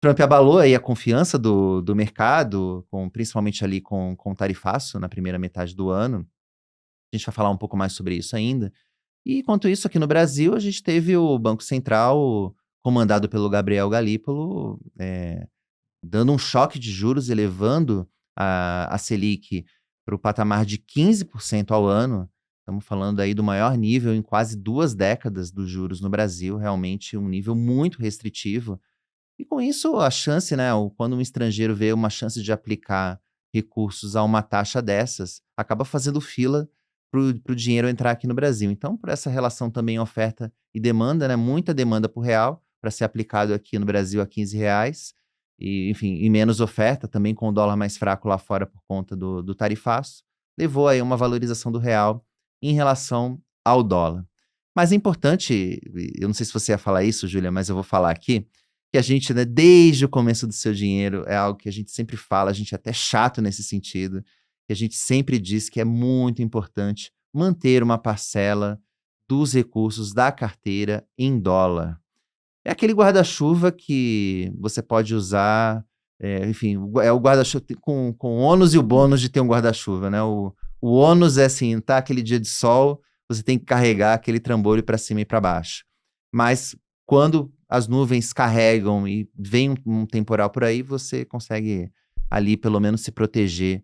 Trump abalou aí a confiança do mercado, principalmente ali com o tarifaço na primeira metade do ano. A gente vai falar um pouco mais sobre isso ainda. E enquanto isso, aqui no Brasil, a gente teve o Banco Central, comandado pelo Gabriel Galípolo, dando um choque de juros, elevando a Selic para o patamar de 15% ao ano. Estamos falando aí do maior nível em quase 2 décadas dos juros no Brasil, realmente um nível muito restritivo. E com isso, a chance, né, quando um estrangeiro vê uma chance de aplicar recursos a uma taxa dessas, acaba fazendo fila para o dinheiro entrar aqui no Brasil. Então, por essa relação também oferta e demanda, né, muita demanda por real para ser aplicado aqui no Brasil a R$ 15, e, enfim, e menos oferta, também com o dólar mais fraco lá fora por conta do tarifaço, levou aí uma valorização do real em relação ao dólar. Mas é importante, eu não sei se você ia falar isso, Júlia, mas eu vou falar aqui, que a gente, né, desde o começo do Seu Dinheiro, é algo que a gente sempre fala, a gente é até chato nesse sentido, que a gente sempre diz que é muito importante manter uma parcela dos recursos da carteira em dólar. É aquele guarda-chuva que você pode usar, enfim, é o guarda-chuva com o ônus e o bônus de ter um guarda-chuva, né? O ônus é assim, tá aquele dia de sol, você tem que carregar aquele trambolho para cima e para baixo. Mas quando as nuvens carregam e vem um temporal por aí, você consegue ali pelo menos se proteger.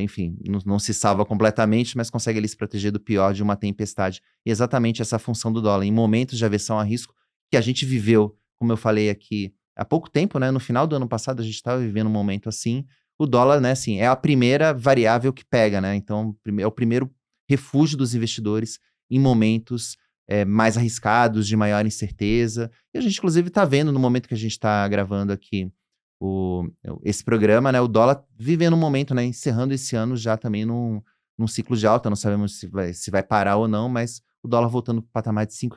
Enfim, não se salva completamente, mas consegue ali se proteger do pior de uma tempestade. E exatamente essa função do dólar. Em momentos de aversão a risco, que a gente viveu, como eu falei aqui, há pouco tempo, né? No final do ano passado, a gente estava vivendo um momento assim. O dólar, né, assim, é a primeira variável que pega, né? Então, é o primeiro refúgio dos investidores em momentos mais arriscados, de maior incerteza. E a gente, inclusive, está vendo no momento que a gente está gravando aqui esse programa, né? O dólar vivendo um momento, né? Encerrando esse ano já também num ciclo de alta. Não sabemos se vai parar ou não, mas o dólar voltando para o patamar de R$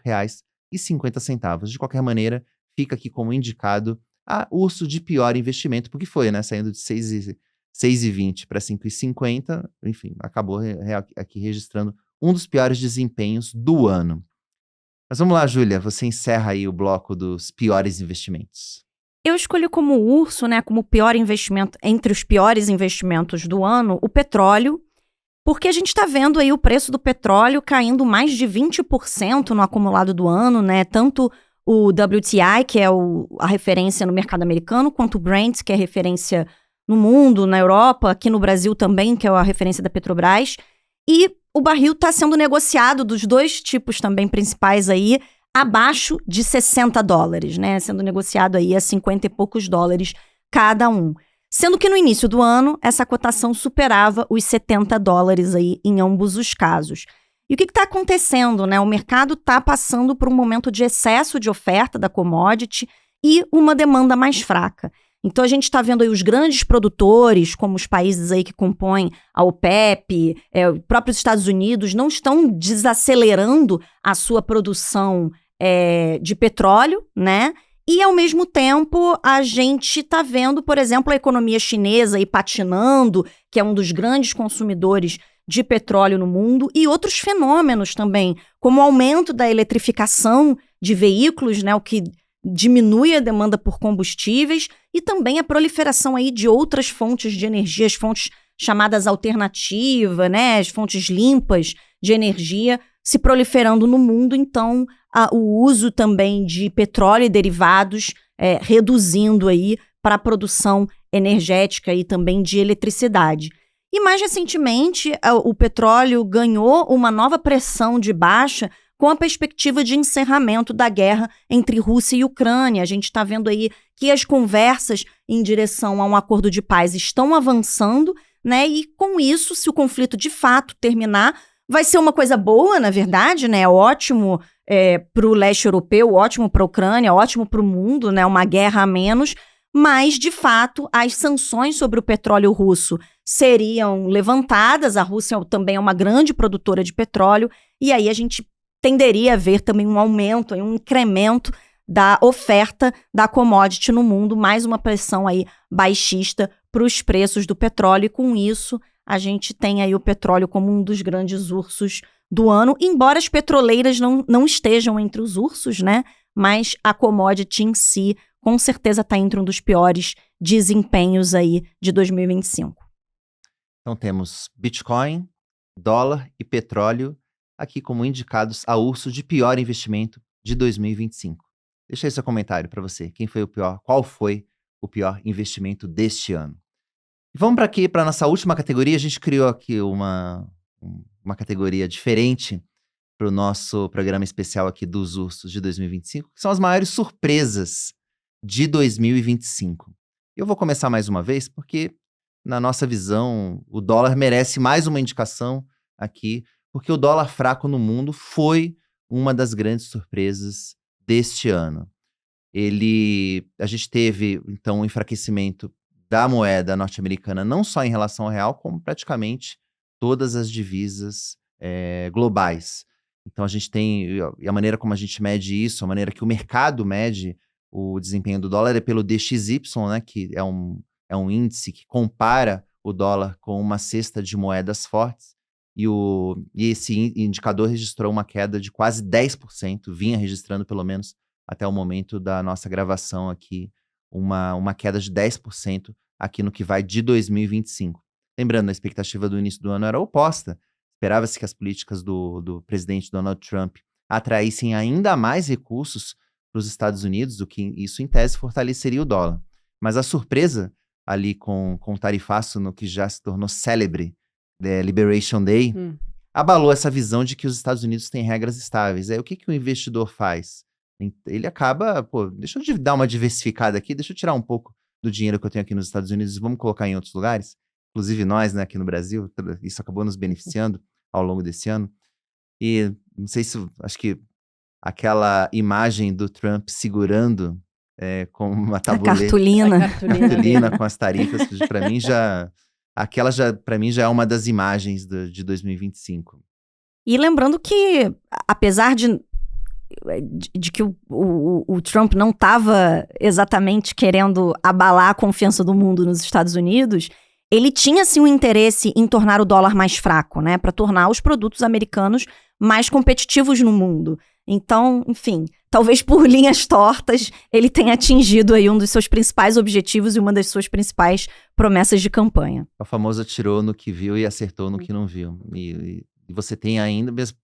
5,50. De qualquer maneira, fica aqui como indicado a urso de pior investimento, porque foi, né? Saindo de 6,20 para 5,50, enfim, acabou aqui registrando um dos piores desempenhos do ano. Mas vamos lá, Júlia, você encerra aí o bloco dos piores investimentos. Eu escolhi como urso, né, como pior investimento, entre os piores investimentos do ano, o petróleo, porque a gente está vendo aí o preço do petróleo caindo mais de 20% no acumulado do ano, né? Tanto o WTI, que é a referência no mercado americano, quanto o Brent, que é a referência no mundo, na Europa, aqui no Brasil também, que é a referência da Petrobras. E o barril está sendo negociado dos dois tipos também principais aí, abaixo de $60, né? Sendo negociado aí a 50 e poucos dólares cada um. Sendo que no início do ano, essa cotação superava os $70 aí em ambos os casos. E o que está acontecendo, né? O mercado está passando por um momento de excesso de oferta da commodity e uma demanda mais fraca. Então a gente está vendo aí os grandes produtores, como os países aí que compõem a OPEP, os próprios Estados Unidos, não estão desacelerando a sua produção de petróleo, né? E, ao mesmo tempo, a gente está vendo, por exemplo, a economia chinesa aí patinando, que é um dos grandes consumidores de petróleo no mundo, e outros fenômenos também, como o aumento da eletrificação de veículos, né, o que diminui a demanda por combustíveis, e também a proliferação aí de outras fontes de energia, as fontes chamadas alternativas, né, as fontes limpas de energia se proliferando no mundo. Então, o uso também de petróleo e derivados reduzindo aí para a produção energética e também de eletricidade. E mais recentemente, o petróleo ganhou uma nova pressão de baixa com a perspectiva de encerramento da guerra entre Rússia e Ucrânia. A gente está vendo aí que as conversas em direção a um acordo de paz estão avançando, né? E com isso, se o conflito de fato terminar, vai ser uma coisa boa, na verdade, né? Ótimo para o leste europeu, ótimo para a Ucrânia, ótimo para o mundo, né? Uma guerra a menos. Mas, de fato, as sanções sobre o petróleo russo seriam levantadas. A Rússia também é uma grande produtora de petróleo. E aí a gente tenderia a ver também um aumento, um incremento da oferta da commodity no mundo. Mais uma pressão aí baixista para os preços do petróleo. E com isso, a gente tem aí o petróleo como um dos grandes ursos do ano, embora as petroleiras não estejam entre os ursos, né? Mas a commodity em si, com certeza, está entre um dos piores desempenhos aí de 2025. Então temos Bitcoin, dólar e petróleo aqui como indicados a urso de pior investimento de 2025. Deixa aí seu comentário para você. Quem foi o pior? Qual foi o pior investimento deste ano? E vamos para a nossa última categoria. A gente criou aqui uma categoria diferente para o nosso programa especial aqui dos ursos de 2025, que são as maiores surpresas de 2025. Eu vou começar mais uma vez, porque, na nossa visão, o dólar merece mais uma indicação aqui, porque o dólar fraco no mundo foi uma das grandes surpresas deste ano. A gente teve, então, um enfraquecimento da moeda norte-americana, não só em relação ao real, como praticamente todas as divisas globais. Então, a gente tem, e a maneira como a gente mede isso, a maneira que o mercado mede o desempenho do dólar é pelo DXY, né, que é um índice que compara o dólar com uma cesta de moedas fortes, e esse indicador registrou uma queda de quase 10%, vinha registrando pelo menos até o momento da nossa gravação aqui, uma queda de 10% aqui no que vai de 2025. Lembrando, a expectativa do início do ano era oposta. Esperava-se que as políticas do presidente Donald Trump atraíssem ainda mais recursos para os Estados Unidos, o que isso, em tese, fortaleceria o dólar. Mas a surpresa ali com o tarifaço no que já se tornou célebre, Liberation Day, abalou essa visão de que os Estados Unidos têm regras estáveis. Aí o que o investidor faz? Ele acaba, deixa eu dar uma diversificada aqui, deixa eu tirar um pouco do dinheiro que eu tenho aqui nos Estados Unidos e vamos colocar em outros lugares. Inclusive nós, né, aqui no Brasil, isso acabou nos beneficiando ao longo desse ano. E não sei se, acho que aquela imagem do Trump segurando com uma tabuleta, cartolina com as tarifas, para mim para mim já é uma das imagens de 2025. E lembrando que, apesar de que o Trump não estava exatamente querendo abalar a confiança do mundo nos Estados Unidos, ele tinha, sim, um interesse em tornar o dólar mais fraco, né? Para tornar os produtos americanos mais competitivos no mundo. Então, enfim, talvez por linhas tortas, ele tenha atingido aí um dos seus principais objetivos e uma das suas principais promessas de campanha. O famoso atirou no que viu e acertou no que não viu. E você tem ainda, mesmo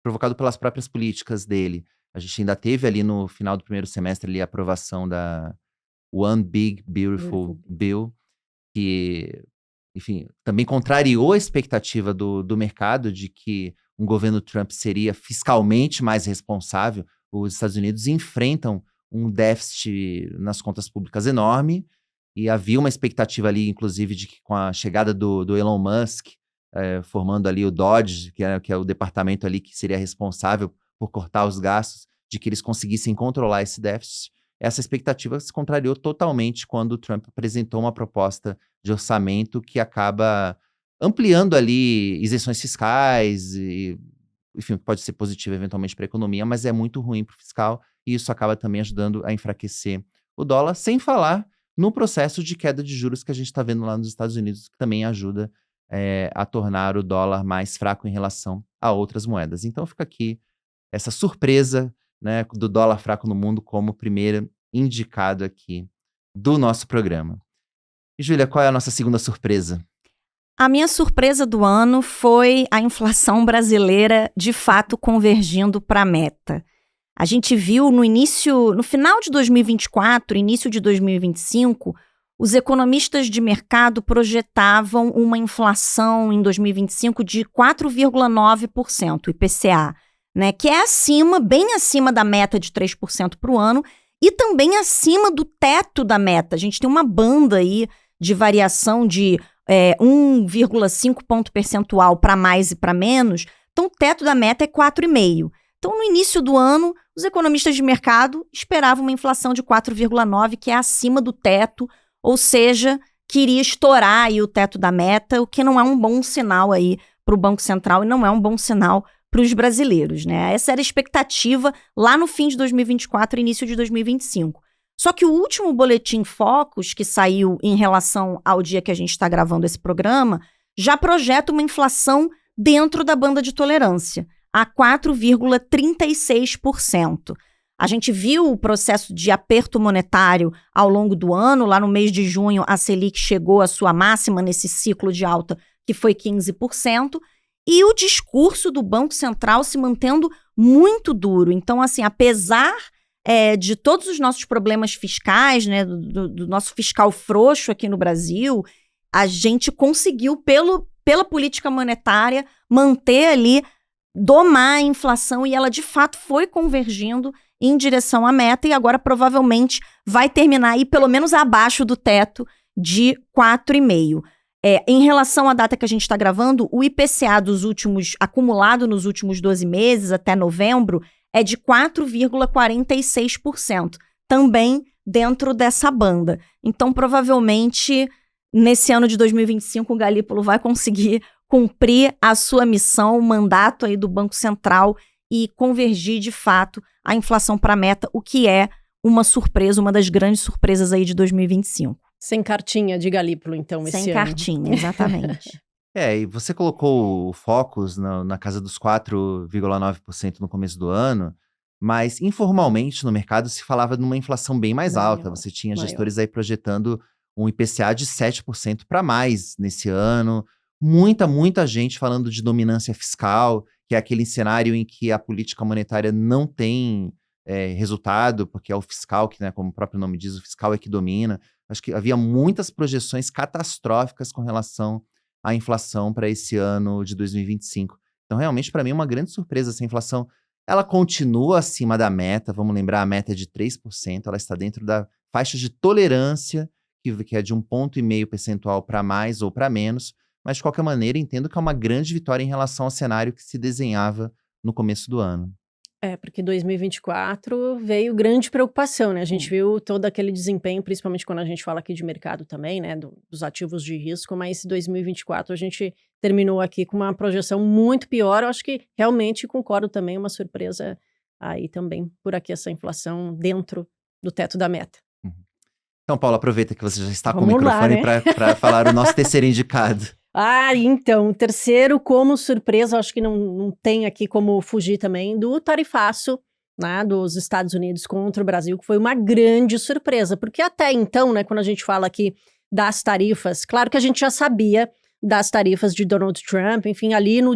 provocado pelas próprias políticas dele, a gente ainda teve ali no final do primeiro semestre ali a aprovação da One Big Beautiful Bill, que, enfim, também contrariou a expectativa do mercado de que um governo Trump seria fiscalmente mais responsável. Os Estados Unidos enfrentam um déficit nas contas públicas enorme, e havia uma expectativa ali, inclusive, de que com a chegada do Elon Musk, formando ali o DOGE, que é o departamento ali que seria responsável por cortar os gastos, de que eles conseguissem controlar esse déficit. Essa expectativa se contrariou totalmente quando o Trump apresentou uma proposta de orçamento que acaba ampliando ali isenções fiscais, e, enfim, pode ser positivo eventualmente para a economia, mas é muito ruim para o fiscal, e isso acaba também ajudando a enfraquecer o dólar, sem falar no processo de queda de juros que a gente está vendo lá nos Estados Unidos, que também ajuda a tornar o dólar mais fraco em relação a outras moedas. Então fica aqui essa surpresa, né, do dólar fraco no mundo como primeiro indicado aqui do nosso programa. E, Júlia, qual é a nossa segunda surpresa? A minha surpresa do ano foi a inflação brasileira de fato convergindo para a meta. A gente viu no final de 2024, início de 2025, os economistas de mercado projetavam uma inflação em 2025 de 4,9%, IPCA, né, que é bem acima da meta de 3% para o ano e também acima do teto da meta. A gente tem uma banda aí de variação de 1,5 ponto percentual para mais e para menos, então o teto da meta é 4,5%. Então, no início do ano, os economistas de mercado esperavam uma inflação de 4,9%, que é acima do teto, ou seja, que iria estourar aí o teto da meta, o que não é um bom sinal aí para o Banco Central e não é um bom sinal para os brasileiros, né? Essa era a expectativa lá no fim de 2024 e início de 2025. Só que o último boletim Focus, que saiu em relação ao dia que a gente está gravando esse programa, já projeta uma inflação dentro da banda de tolerância, a 4,36%. A gente viu o processo de aperto monetário ao longo do ano. Lá no mês de junho, a Selic chegou à sua máxima nesse ciclo de alta, que foi 15%. E o discurso do Banco Central se mantendo muito duro. Então, assim, apesar de todos os nossos problemas fiscais, né, do nosso fiscal frouxo aqui no Brasil, a gente conseguiu, pela política monetária, manter ali, domar a inflação, e ela de fato foi convergindo em direção à meta, e agora provavelmente vai terminar aí pelo menos abaixo do teto de 4,5%. Em relação à data que a gente está gravando, o IPCA acumulado nos últimos 12 meses, até novembro, é de 4,46%, também dentro dessa banda. Então, provavelmente, nesse ano de 2025, o Galípolo vai conseguir cumprir a sua missão, o mandato aí do Banco Central, e convergir, de fato, a inflação para a meta, o que é uma surpresa, uma das grandes surpresas aí de 2025. Sem cartinha de Galípolo, então, esse ano. Sem cartinha, exatamente. E você colocou o Focus na casa dos 4,9% no começo do ano, mas informalmente no mercado se falava de uma inflação bem mais alta. Você tinha gestores aí projetando um IPCA de 7% para mais nesse ano. Muita gente falando de dominância fiscal, que é aquele cenário em que a política monetária não tem resultado, porque é o fiscal que, né, como o próprio nome diz, o fiscal é que domina. Acho que havia muitas projeções catastróficas com relação à inflação para esse ano de 2025. Então, realmente, para mim, é uma grande surpresa essa inflação. Ela continua acima da meta, vamos lembrar, a meta é de 3%, ela está dentro da faixa de tolerância, que é de 1,5 ponto percentual para mais ou para menos, mas, de qualquer maneira, entendo que é uma grande vitória em relação ao cenário que se desenhava no começo do ano. Porque 2024 veio grande preocupação, né? A gente viu todo aquele desempenho, principalmente quando a gente fala aqui de mercado também, né? Dos ativos de risco, mas 2024 a gente terminou aqui com uma projeção muito pior. Eu acho que realmente concordo também, uma surpresa aí também por aqui essa inflação dentro do teto da meta. Então, Paulo, aproveita que você já está com o Vamos microfone, lá, né? para falar o nosso terceiro indicado. Então, o terceiro, como surpresa, acho que não tem aqui como fugir também, do tarifaço né, dos Estados Unidos contra o Brasil, que foi uma grande surpresa, porque até então, né, quando a gente fala aqui das tarifas, claro que a gente já sabia das tarifas de Donald Trump, enfim, ali no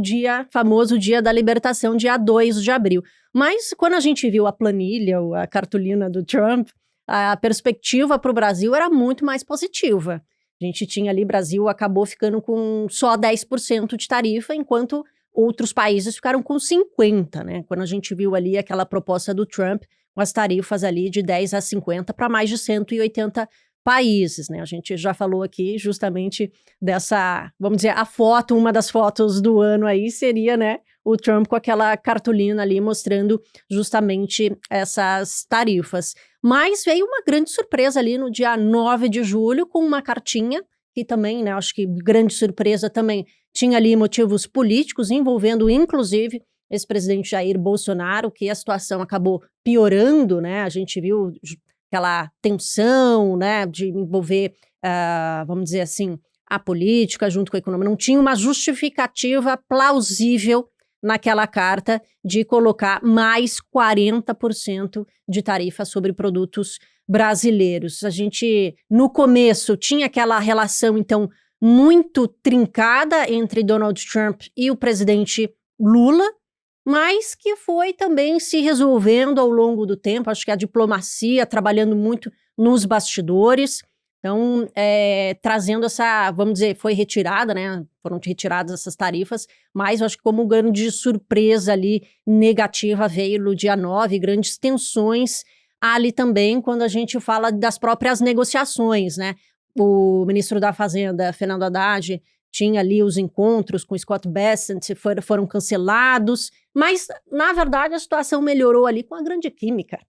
famoso dia da libertação, dia 2 de abril. Mas quando a gente viu a planilha, a cartolina do Trump, a perspectiva para o Brasil era muito mais positiva. A gente tinha ali, Brasil acabou ficando com só 10% de tarifa, enquanto outros países ficaram com 50%, né? Quando a gente viu ali aquela proposta do Trump, com as tarifas ali de 10 a 50 para mais de 180 países, né? A gente já falou aqui justamente dessa, vamos dizer, uma das fotos do ano aí seria, né, o Trump com aquela cartolina ali mostrando justamente essas tarifas. Mas veio uma grande surpresa ali no dia 9 de julho com uma cartinha que também, né, acho que grande surpresa também, tinha ali motivos políticos envolvendo inclusive esse presidente Jair Bolsonaro, que a situação acabou piorando, né? A gente viu aquela tensão, né, de envolver, vamos dizer assim, a política junto com a economia. Não tinha uma justificativa plausível naquela carta de colocar mais 40% de tarifa sobre produtos brasileiros. A gente, no começo, tinha aquela relação, então, muito trincada entre Donald Trump e o presidente Lula, mas que foi também se resolvendo ao longo do tempo. Acho que a diplomacia trabalhando muito nos bastidores, então trazendo essa, vamos dizer, foi retirada, né? Foram retiradas essas tarifas, mas eu acho que como grande surpresa ali negativa veio no dia 9, grandes tensões ali também quando a gente fala das próprias negociações, né? O ministro da Fazenda, Fernando Haddad, tinha ali os encontros com Scott Bessent, foram cancelados, mas, na verdade, a situação melhorou ali com a grande química.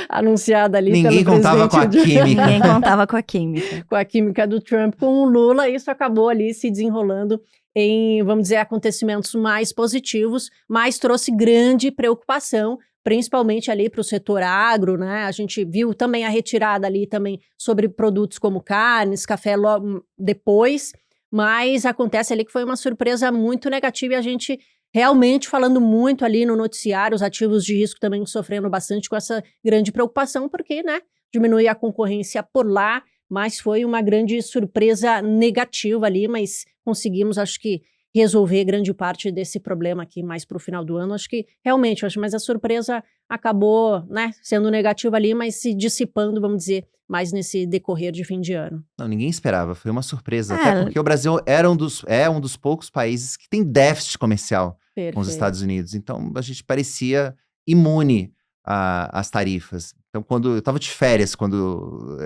Anunciada ali Ninguém pelo contava com a química. Ninguém contava com a química. Com a química do Trump com o Lula, isso acabou ali se desenrolando em, vamos dizer, acontecimentos mais positivos, mas trouxe grande preocupação, principalmente ali para o setor agro, né? A gente viu também a retirada ali também sobre produtos como carnes, café logo depois, mas acontece ali que foi uma surpresa muito negativa e a gente realmente falando muito ali no noticiário, os ativos de risco também sofrendo bastante com essa grande preocupação, porque, né, diminui a concorrência por lá, mas foi uma grande surpresa negativa ali, mas conseguimos, acho que, resolver grande parte desse problema aqui mais para o final do ano. Acho que realmente, mas a surpresa acabou, né, sendo negativa ali, mas se dissipando, vamos dizer, mais nesse decorrer de fim de ano. Não, ninguém esperava, foi uma surpresa. Até porque o Brasil é um dos poucos países que tem déficit comercial com os Estados Unidos. Então, a gente parecia imune às tarifas. Então, quando eu estava de férias, quando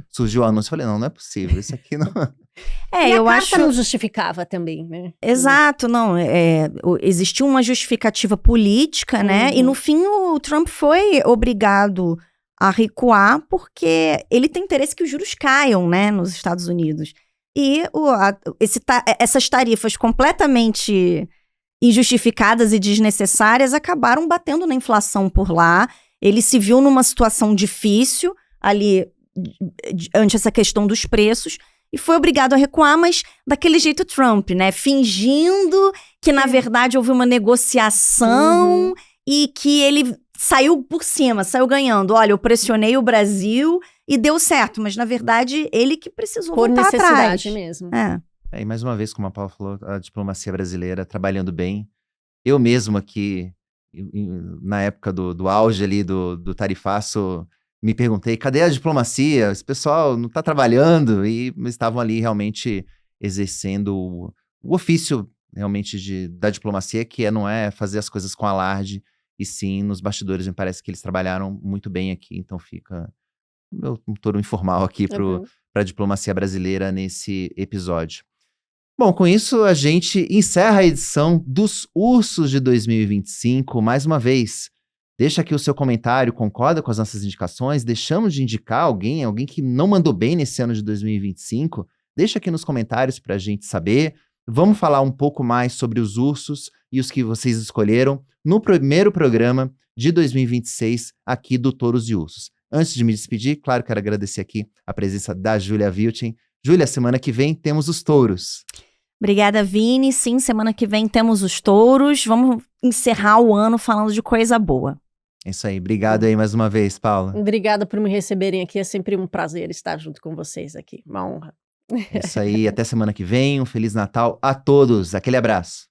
surgiu o anúncio, eu falei, não é possível, isso aqui não... E a carta não justificava também, né? Exato, não. Existiu uma justificativa política, né? E no fim o Trump foi obrigado a recuar porque ele tem interesse que os juros caiam, né, nos Estados Unidos. E essas tarifas completamente injustificadas e desnecessárias acabaram batendo na inflação por lá. Ele se viu numa situação difícil ali ante essa questão dos preços e foi obrigado a recuar, mas daquele jeito Trump, né? Fingindo que, na verdade, houve uma negociação e que ele saiu por cima, saiu ganhando. Olha, eu pressionei o Brasil e deu certo, mas, na verdade, ele que precisou voltar atrás. Por necessidade mesmo. E mais uma vez, como a Paula falou, a diplomacia brasileira trabalhando bem. Eu mesmo aqui, na época do auge ali do tarifaço, me perguntei, cadê a diplomacia? Esse pessoal não está trabalhando? E estavam ali realmente exercendo o ofício realmente da diplomacia, que não é fazer as coisas com alarde, e sim nos bastidores. Me parece que eles trabalharam muito bem aqui, então fica o meu touro informal aqui para a diplomacia brasileira nesse episódio. Bom, com isso a gente encerra a edição dos Ursos de 2025. Mais uma vez, deixa aqui o seu comentário, concorda com as nossas indicações? Deixamos de indicar alguém que não mandou bem nesse ano de 2025? Deixa aqui nos comentários para a gente saber. Vamos falar um pouco mais sobre os ursos e os que vocês escolheram no primeiro programa de 2026 aqui do Touros e Ursos. Antes de me despedir, claro, quero agradecer aqui a presença da Júlia Vilchen. Júlia, semana que vem temos os touros. Obrigada, Vini. Sim, semana que vem temos os touros. Vamos encerrar o ano falando de coisa boa. Isso aí, obrigado aí mais uma vez, Paula. Obrigada por me receberem aqui, é sempre um prazer estar junto com vocês aqui, uma honra. Isso aí, até semana que vem, um Feliz Natal a todos, aquele abraço.